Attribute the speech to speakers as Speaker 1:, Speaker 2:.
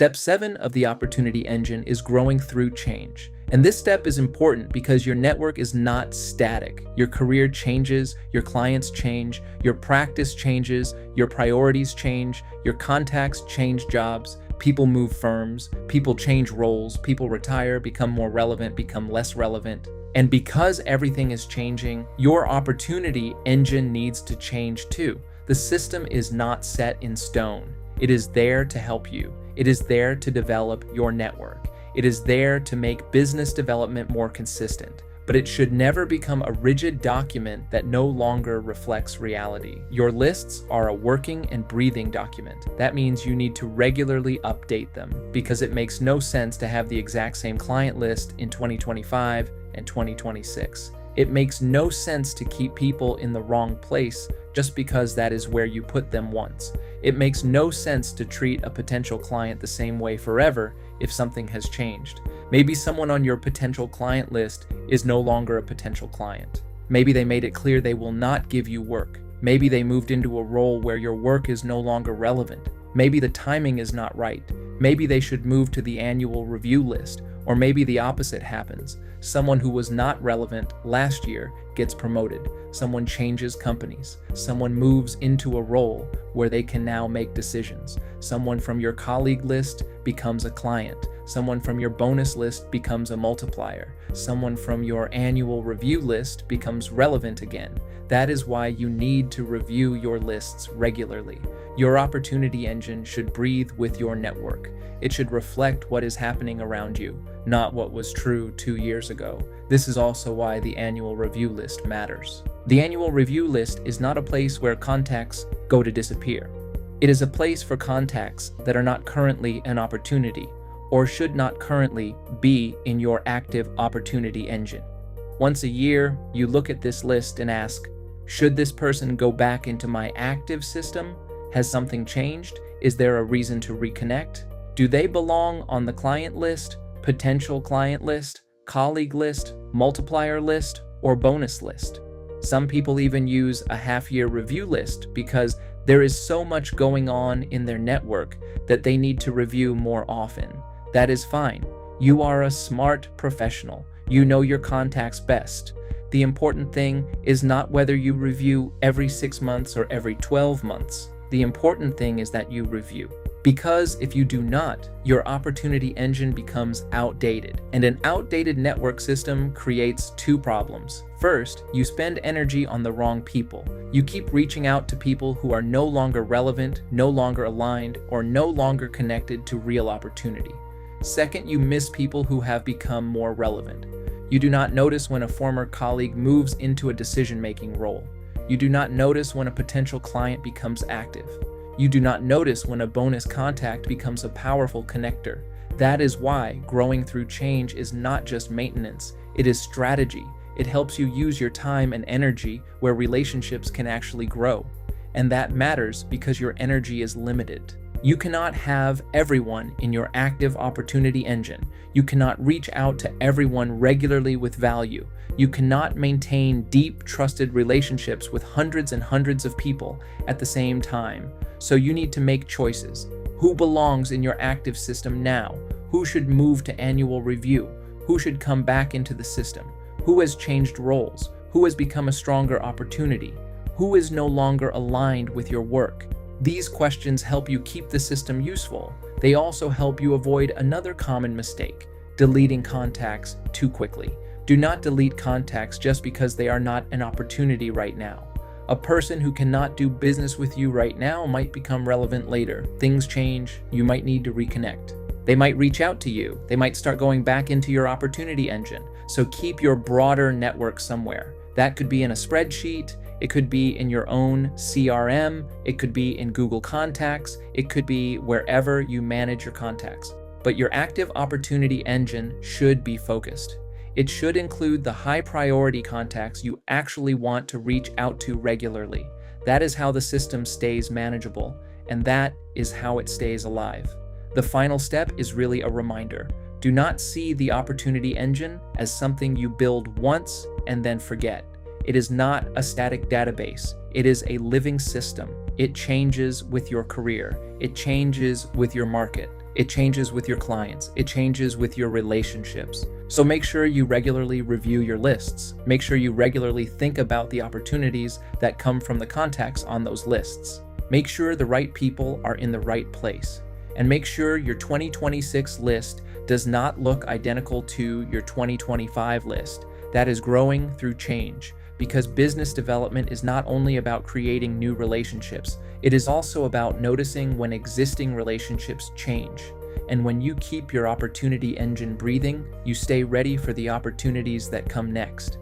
Speaker 1: Step 7 of the Opportunity Engine is growing through change. And this step is important because your network is not static. Your career changes, your clients change, your practice changes, your priorities change, your contacts change jobs, people move firms, people change roles, people retire, become more relevant, become less relevant. And because everything is changing, your opportunity engine needs to change too. The system is not set in stone. It is there to help you. It is there to develop your network. It is there to make business development more consistent, but it should never become a rigid document that no longer reflects reality. Your lists are a working and breathing document. That means you need to regularly update them because it makes no sense to have the exact same client list in 2025 and 2026. It makes no sense to keep people in the wrong place just because that is where you put them once. It makes no sense to treat a potential client the same way forever if something has changed. Maybe someone on your potential client list is no longer a potential client. Maybe they made it clear they will not give you work. Maybe they moved into a role where your work is no longer relevant. Maybe the timing is not right. Maybe they should move to the annual review list, or maybe the opposite happens. Someone who was not relevant last year gets promoted. Someone changes companies. Someone moves into a role where they can now make decisions. Someone from your colleague list becomes a client. Someone from your bonus list becomes a multiplier. Someone from your annual review list becomes relevant again. That is why you need to review your lists regularly. Your opportunity engine should breathe with your network. It should reflect what is happening around you, not what was true 2 years ago. This is also why the annual review list matters. The annual review list is not a place where contacts go to disappear. It is a place for contacts that are not currently an opportunity or should not currently be in your active opportunity engine. Once a year, you look at this list and ask, should this person go back into my active system? Has something changed? Is there a reason to reconnect? Do they belong on the client list, potential client list, colleague list, multiplier list, or bonus list? Some people even use a half-year review list because there is so much going on in their network that they need to review more often. That is fine. You are a smart professional. You know your contacts best. The important thing is not whether you review every 6 months or every 12 months. The important thing is that you review. Because if you do not, your opportunity engine becomes outdated. And an outdated network system creates 2 problems. First, you spend energy on the wrong people. You keep reaching out to people who are no longer relevant, no longer aligned, or no longer connected to real opportunity. Second, you miss people who have become more relevant. You do not notice when a former colleague moves into a decision-making role. You do not notice when a potential client becomes active. You do not notice when a bonus contact becomes a powerful connector. That is why growing through change is not just maintenance, it is strategy. It helps you use your time and energy where relationships can actually grow. And that matters because your energy is limited. You cannot have everyone in your active opportunity engine. You cannot reach out to everyone regularly with value. You cannot maintain deep, trusted relationships with hundreds and hundreds of people at the same time. So you need to make choices. Who belongs in your active system now? Who should move to annual review? Who should come back into the system? Who has changed roles? Who has become a stronger opportunity? Who is no longer aligned with your work? These questions help you keep the system useful. They also help you avoid another common mistake, deleting contacts too quickly. Do not delete contacts just because they are not an opportunity right now. A person who cannot do business with you right now might become relevant later. Things change, you might need to reconnect. They might reach out to you. They might start going back into your opportunity engine. So keep your broader network somewhere. That could be in a spreadsheet. It could be in your own CRM. It could be in Google Contacts. It could be wherever you manage your contacts. But your active opportunity engine should be focused. It should include the high priority contacts you actually want to reach out to regularly. That is how the system stays manageable, and that is how it stays alive. The final step is really a reminder. Do not see the opportunity engine as something you build once and then forget. It is not a static database. It is a living system. It changes with your career. It changes with your market. It changes with your clients. It changes with your relationships. So make sure you regularly review your lists. Make sure you regularly think about the opportunities that come from the contacts on those lists. Make sure the right people are in the right place. And make sure your 2026 list does not look identical to your 2025 list. That is growing through change, because business development is not only about creating new relationships, it is also about noticing when existing relationships change. And when you keep your opportunity engine breathing, you stay ready for the opportunities that come next.